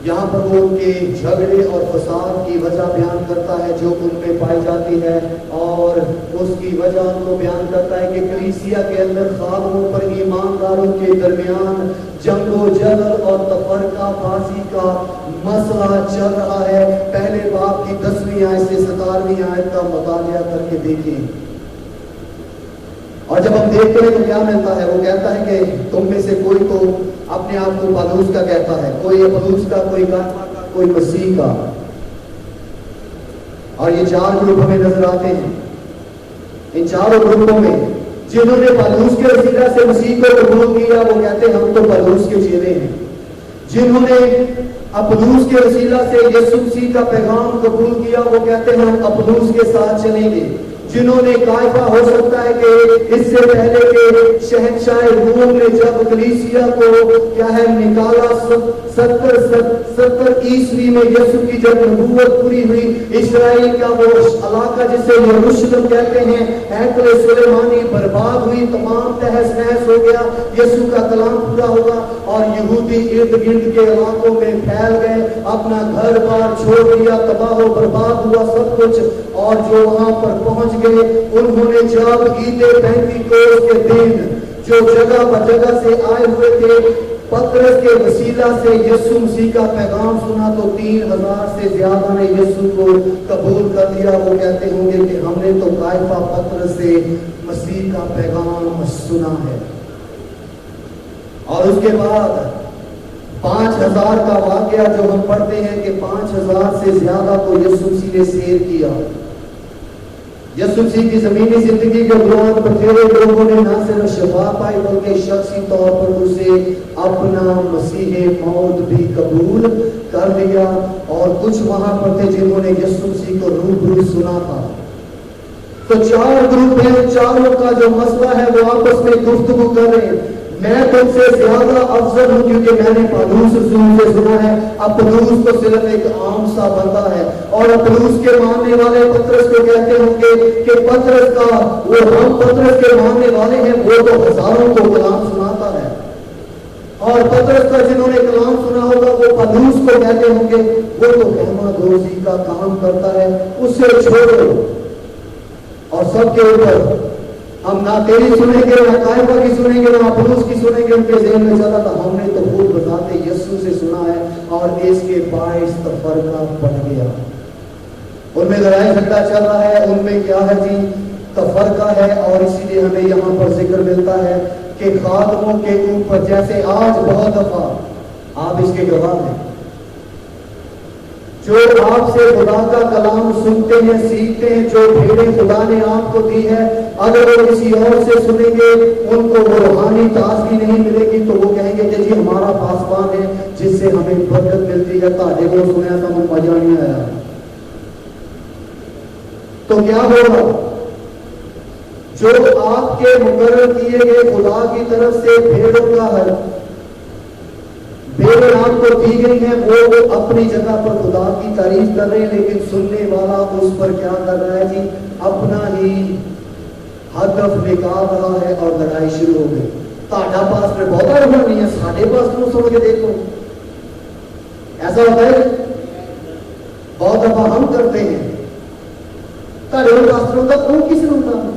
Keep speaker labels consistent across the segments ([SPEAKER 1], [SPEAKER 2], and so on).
[SPEAKER 1] یہاں پر وہ ان کے جھگڑے اور فساد کی وجہ بیان کرتا ہے جو ان میں پائی جاتی ہے، اور اس کی وجہ ان کو بیان کرتا ہے کہ کلیسیا کے اندر خادموں پر ایمانداروں کے درمیان جنگ و جدل اور تفرقہ بازی کا مسئلہ چل رہا ہے۔ پہلے باب کی 10ویں آیت سے 17ویں آیت کا مطالعہ کر کے دیکھیں، اور جب ہم دیکھتے ہیں تو کیا ملتا ہے؟ وہ کہتا ہے کہ تم میں سے کوئی تو اپنے آپ کو پالوس کا کہتا ہے، کوئی اپولوس کا، کوئی کیفا کا، کوئی مسیح کا، اور یہ 4 گروپ ہمیں نظر آتے ہیں۔ ان چاروں گروپوں میں جنہوں نے پالوس کے وسیلہ سے مسیح کو قبول کیا وہ کہتے ہیں ہم تو پالوس کے چیلے ہیں۔ جنہوں نے اپولوس کے وسیلہ سے یسوع مسیح کا پیغام قبول کیا وہ کہتے ہیں ہم اپولوس کے ساتھ چلیں گے۔ جنہوں نے کیفا، ہو سکتا ہے کہ اس سے پہلے کہ شہنشاہ روم نے جب کلیسیا کو کیا ہے نکالا 70 عیسوی میں یسوع کی جب نبوت پوری ہوئی، اسرائیل کا وہ علاقہ جسے یروشلم کہتے ہیں، ہیکل سلیمانی برباد ہوئی، تمام تہس نہس ہو گیا، یسوع کا کلام پورا ہوگا اور یہودی ارد گرد کے علاقوں میں پھیل گئے، اپنا گھر بار چھوڑ دیا، تباہ و برباد ہوا سب کچھ، اور جو وہاں پر پہنچ گئے انہوں نے جب عید پینتیکوست کے دن جو جگہ بجگہ سے آئے ہوئے تھے پترس کے وسیلہ سے یسوع مسیح کا پیغام سنا تو 3000 سے زیادہ نے یسوع کو قبول کر لیا۔ وہ کہتے ہوں گے کہ ہم نے تو کیفا پترس سے مسیح کا پیغام سنا ہے۔ اور اس کے بعد 5000 کا واقعہ جو ہم پڑھتے ہیں کہ 5000 سے زیادہ کو یسوع مسیح نے سیر کیا۔ یسوع مسیح کی زمینی زندگی کے دوران بتھیرے لوگوں نے نہ صرف شفا پائی بلکہ شخصی طور پر اسے اپنا مسیح موت بھی قبول کر لیا، اور کچھ وہاں پر تھے جنہوں نے یسوع مسیح کو روبرو سنا تھا۔ تو 4 گروپ ہیں، چاروں کا جو مسئلہ ہے وہ آپس میں گفتگو کر رہے ہیں۔ میں تم سے زیادہ افضل ہوں کیونکہ میں نے پالوس رسول سے سنا ہے۔ اپولوس تو صرف ایک عام سا بندہ ہے، اور اپولوس کے ماننے والے پترس کو کہتے ہوں گے کہ پترس کا وہ ہم پترس کے ماننے والے ہیں، وہ تو ہزاروں کو کلام سناتا ہے، اور پترس کا جنہوں نے کلام سنا ہوگا وہ پالوس کو کہتے ہوں گے وہ تو کہما دوزی کا کام کرتا ہے، اسے چھوڑو۔ اور سب کے اوپر ہم نہ تیری سنیں گے، نہ کیفا کی سنیں گے، نہ اپولوس کی سنیں گے۔ ان کے ذہن میں چلا تھا ہم نے تو خود بذات یسوع سے سنا ہے، اور اس کے باعث تفرقہ بڑھ گیا۔ ان میں لڑائی جھگڑا چل رہا ہے، ان میں کیا ہے جی تفرقہ ہے، اور اسی لیے ہمیں یہاں پر ذکر ملتا ہے کہ خادموں کے اوپر جیسے آج بہت دفعہ آپ اس کے گواہ ہیں، جو آپ سے خدا کا کلام سنتے ہیں، سیکھتے ہیں، جو بھیڑیں خدا نے آپ کو دی ہے، اگر وہ کسی اور سے سنیں گے ان کو وہ روحانی تازگی نہیں ملے گی تو وہ کہیں گے کہ جی ہمارا پاسبان ہے جس سے ہمیں برکت ملتی ہے، تاجے کو سنیا تھا وہ مزہ نہیں آیا۔ تو کیا ہوگا؟ جو آپ کے مقرر کیے گئے خدا کی طرف سے بھیڑوں کا حل بھیڑیں آپ کو دی گئی ہیں، وہ اپنی جگہ پر خدا کی تعریف کر رہے ہیں، لیکن سننے والا اس پر کیا کر رہا ہے جی اپنا ہی ہدف نکال رہا ہے، اور لڑائی شروع ہو گئی۔ تہاڈا پاس میں بہت روح نہیں ہے، ساڈے پاس تو سن کے دیکھو۔ ایسا ہوتا ہے بہت دفعہ ہم کرتے ہیں، تہاڈے پاس کا وہ کس نے ہوتا ہے؟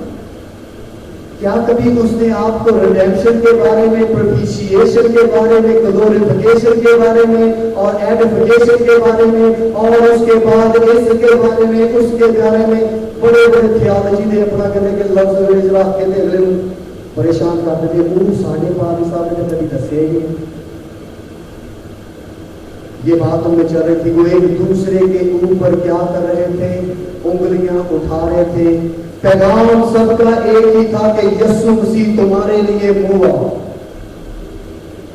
[SPEAKER 1] کیا کبھی اس نے آپ کو ریڈیمشن کے بارے میں، پروپیشیشن کے بارے میں، گلوریفیکیشن کے بارے میں، اور ایڈیفیکیشن کے بارے میں، اور اس کے بعد اس کے بارے میں، اس کے بارے میں بڑے بڑے تھیالوجی نے اپنا کرنے کے لفظ اجرا کے اگلے پریشان کر دیتے ہیں؟ وہ ساڑھے پانچ صاحب نے کبھی دسے ہی یہ بات ان میں چل رہی تھی۔ وہ ایک دوسرے کے اوپر کیا کر رہے تھے؟ انگلیاں اٹھا رہے تھے۔ پیغام سب کا ایک ہی تھا کہ یسوع مسیح تمہارے لیے ہوا،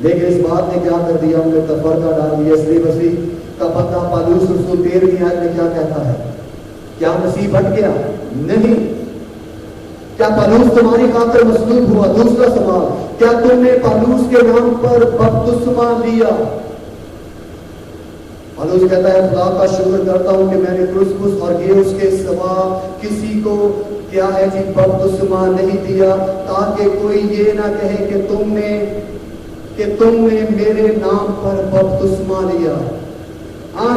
[SPEAKER 1] لیکن اس بات نے کیا کر دیا؟ ان میں تفرقہ ڈال دیا۔ اس لیے مسیح کا بندہ پالوس رسول 13ویں آیت میں کیا کہتا ہے؟ کیا مسیح بٹ گیا؟ نہیں۔ کیا پالوس تمہاری خاطر مصلوب ہوا؟ دوسرا سوال، کیا تم نے پالوس کے نام پر بپتسمہ لیا؟ پالوس کہتا ہے خدا کا شکر کرتا ہوں کہ میں نے کرسپس اور گیوس کے سوا کسی کو کیا ہے جی بپتسمہ نہیں دیا، تاکہ کوئی یہ نہ کہے کہ تم نے میرے نام پر بپتسمہ لیا۔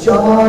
[SPEAKER 1] 4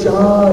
[SPEAKER 1] 4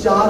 [SPEAKER 1] 4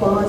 [SPEAKER 1] 5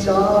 [SPEAKER 1] 4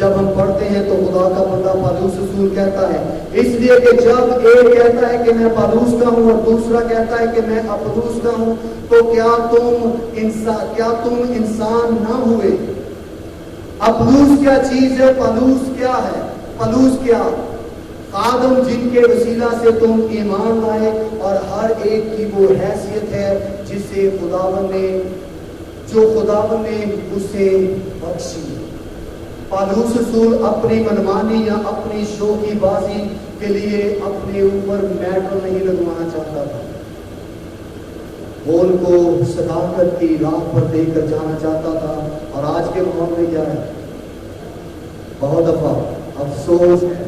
[SPEAKER 1] جب ہم پڑھتے ہیں تو خدا کا بندہ پالوس رسول کہتا ہے، اس لیے کہ جب ایک کہتا ہے کہ میں پالوس کا ہوں اور دوسرا کہتا ہے کہ میں اپولوس کا ہوں، تو کیا تم انسان نہ ہوئے؟ اپولوس کیا چیز ہے؟ پالوس کیا ہے؟ پالوس کیا؟ خادم جن کے وسیلہ سے تم ایمان لائے، اور ہر ایک کی وہ حیثیت ہے جسے خداوند نے اسے بخشی۔ پالوس رسول اپنی منمانی یا اپنی شوخی بازی کے لیے اپنے اوپر میٹر نہیں لگوانا چاہتا تھا، وہ ان کو صداقت کی راہ پر دے کر جانا چاہتا تھا۔ اور آج کے ماحول میں کیا ہے؟ بہت دفعہ افسوس ہے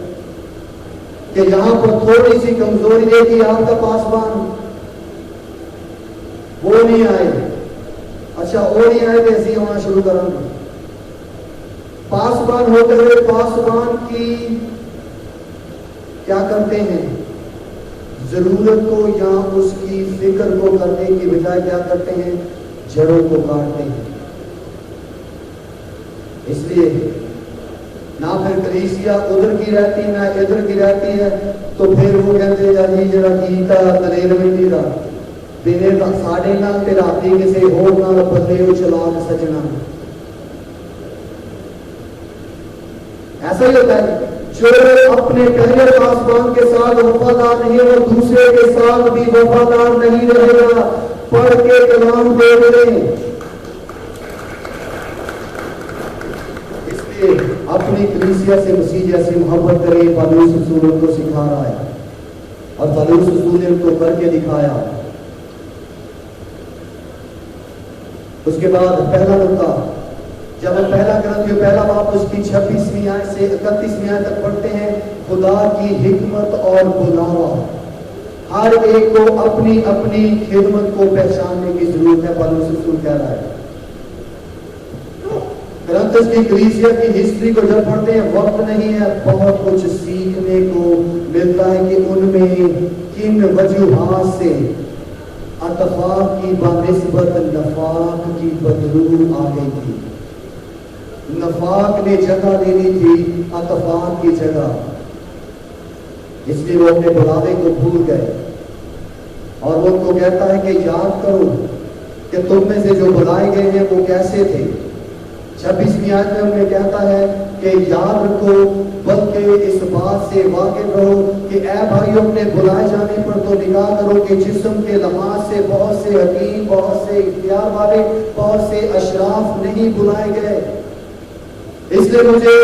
[SPEAKER 1] کہ یہاں پر تھوڑی سی کمزوری دیکھی آپ کا پاسبان وہ نہیں آئے، اچھا وہ نہیں آئے تو ایسے ہونا شروع کریں گے۔ پاسبان ہوتے ہوئے پاسبان کی کیا کرتے ہیں؟ ضرورت کو یا اس کی فکر کو کرنے کی بجائے کیا کرتے ہیں؟ جڑوں کو کاٹتے ہیں۔ اس لیے نہ پھر کلیسیا ادھر کی رہتی نہ ادھر کی رہتی ہے، تو پھر وہ کہتے ہیں جی جرا کیتا دلیر میں نہیں رہا دینے ساڑھے نال تے راتی کسی ہور نال بدلے ہو چلا کے سجنا۔ ایسا ہی ہوتا ہے، جو اپنے پہلے پاسبان کے ساتھ وفادار نہیں ہے وہ دوسرے کے ساتھ بھی وفادار نہیں رہے گا۔ پڑھ کے کلام دے دیں۔ اس لیے اپنی کلیسیا سے مسیح جیسی محبت کریں۔ پالوس رسول ان کو سکھا رہا ہے اور پالوس رسول نے ان کو کر کے دکھایا۔ اس کے بعد پہلا نقطہ، جب ہم پہلا کرنتھیوں پہلا باب اس کی 26ویں آیت سے 31ویں آیت تک پڑھتے ہیں، خدا کی حکمت اور بلاوا، ہر ایک کو اپنی اپنی خدمت کو پہچاننے کی ضرورت ہے۔ پالوس رسول کہہ رہا ہے، کرنتھس کی کلیسیا کی ہسٹری کو جب پڑھتے ہیں وقت نہیں ہے، بہت کچھ سیکھنے کو ملتا ہے کہ ان میں کن وجوہات سے اتفاق کی بنسبت نفاق کی بدلو آ گئی تھی۔ نفاق نے جگہ لینی تھی اتفاق کی جگہ، اس لیے وہ اپنے بلاوے کو بھول گئے۔ اور وہ ان کو کہتا ہے کہ یاد کرو کہ تم میں سے جو بلائے گئے ہیں وہ کیسے تھے۔ 26ویں آیت میں انہیں کہتا ہے کہ یاد رکھو، بلکہ اس بات سے واقف رہو کہ اے بھائی اپنے بلائے جانے پر تو نگاہ کرو کہ جسم کے لحاظ سے بہت سے حکیم، بہت سے اختیار والے، بہت سے اشراف نہیں بلائے گئے۔ اس لیے مجھے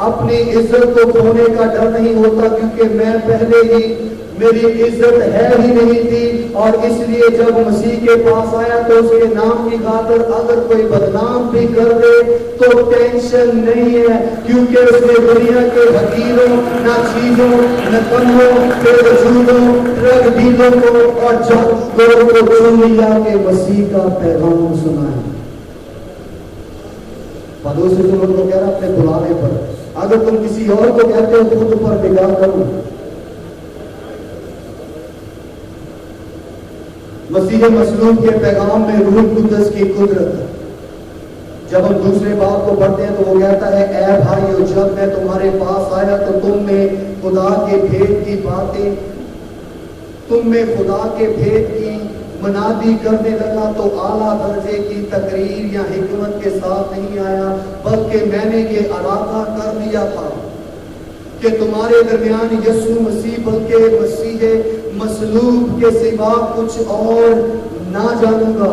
[SPEAKER 1] اپنی عزت کو کھونے کا ڈر نہیں ہوتا، کیونکہ میں پہلے ہی میری عزت ہے ہی نہیں تھی، اور اس لیے جب مسیح کے پاس آیا تو اس کے نام کی خاطر اگر کوئی بدنام بھی کر دے تو ٹینشن نہیں ہے، کیونکہ اس نے دنیا کے حقیروں، ناچیزوں، نکموں، بے وجودوں، ڈرگ ڈیلوں کو اور جادوگروں کو چن لیا کہ مسیح کا پیغام سنائے۔ پالوس رسول کو کہہ رہا اپنے بلانے پر، اگر تم کسی اور کو کہتے ہو خود پر نگاہ کرو۔ مسیح مصلوب کے پیغام میں روح القدس کی قدرت، جب ہم دوسرے باب کو پڑھتے ہیں تو وہ کہتا ہے اے بھائیو، جب میں تمہارے پاس آیا تو تم میں خدا کے بھید کی باتیں، تم میں خدا کے بھید کی منادی کرنے لگا، تو اعلیٰ درجے کی تقریر یا حکمت کے ساتھ نہیں آیا، بلکہ میں نے یہ ارادہ کر لیا تھا کہ تمہارے درمیان یسوع مسیح بلکہ مسیح مصلوب کے سوا کچھ اور نہ جانوں گا۔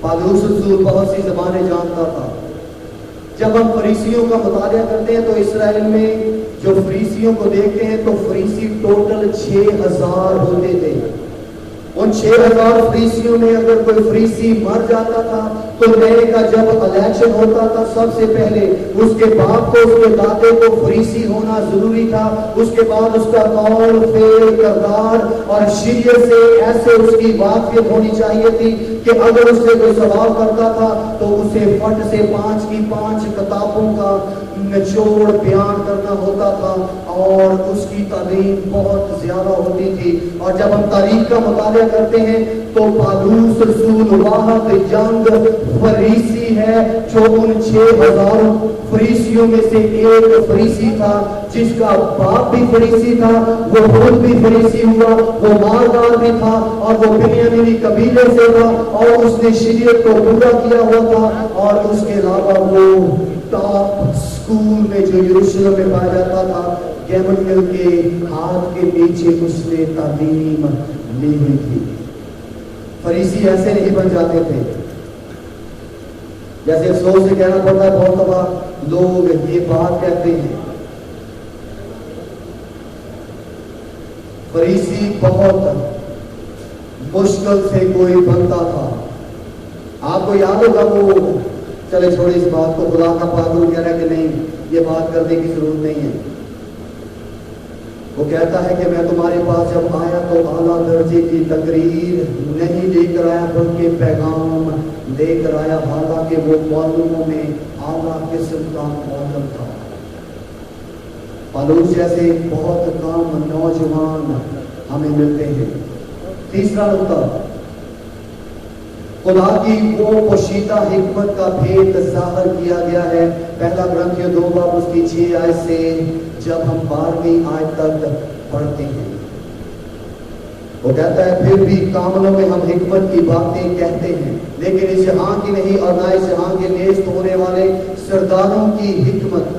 [SPEAKER 1] پالوس رسول بہت سی زبانیں جانتا تھا۔ جب ہم فریسیوں کا مطالعہ کرتے ہیں تو اسرائیل میں جو فریسیوں کو دیکھتے ہیں تو فریسی ٹوٹل 6000 ہوتے تھے۔ ان 6000 فریسیوں میں اگر کوئی فریسی مر جاتا تھا تو نئے کا جب الیکشن ہوتا تھا سب سے پہلے اس کے باپ کو، اس کے دادے کو فریسی ہونا ضروری تھا۔ اس کے بعد اس کا قول، فعل، کردار اور شریعت سے ایسے اس کی واقفیت ہونی چاہیے تھی کہ اگر اس سے کوئی سوال کرتا تھا تو اسے فٹ سے 5 کی 5 کتابوں کا نچوڑ بیان کرنا ہوتا تھا اور اس کی تعلیم بہت زیادہ ہوتی تھی. اور جب ہم تاریخ کا مطالعہ کرتے ہیں تو پالوس رسول واحد ینگ فریسی ہے جو ان 6000 فریسیوں میں سے ایک فریسی تھا جس کا باپ بھی فریسی تھا, وہ خود بھی فریسی ہوا, وہ مالدار بھی تھا اور وہ بنیامینی قبیلے سے تھا اور اس نے شریعت کو پورا کیا ہوا تھا. اور اس کے علاوہ وہ ٹاپ اسکول میں جو یروشلم میں پایا جاتا تھا گیملیل کے ہاتھ کے نیچے اس نے تعلیم لی ہوئی تھی. فریسی ایسے نہیں بن جاتے تھے جیسے افسوس سے کہنا پڑتا ہے بہت دفعہ لوگ یہ بات کہتے ہیں. فریسی بہت مشکل سے کوئی بنتا تھا. آپ کو یاد ہوگا وہ, چلے چھوڑے اس بات کو, خدا کا پاگل کہہ رہا ہے کہ نہیں یہ بات کرنے کی ضرورت نہیں ہے. وہ کہتا ہے کہ میں تمہارے پاس جب آیا تو اعلیٰ درجے کی تقریر نہیں لے کر آیا بلکہ پیغام لے کر آیا, حالانکہ وہ معلوموں میں اعلیٰ قسم کا معلم تھا. پالوس جیسے بہت کم نوجوان ہمیں ملتے ہیں. تیسرا نقطہ, خدا کی وہ پوشیدہ حکمت کا بھید ظاہر کیا گیا ہے. پہلا گرنتھیوں 2 باب اس کی 6 آیت سے جب ہم 12ویں آیت تک پڑھتے ہیں, وہ کہتا ہے پھر بھی کاملوں میں ہم حکمت کی باتیں کہتے ہیں لیکن اس جہاں کی نہیں اور نہ اس جہاں کے نیست ہونے والے سرداروں کی حکمت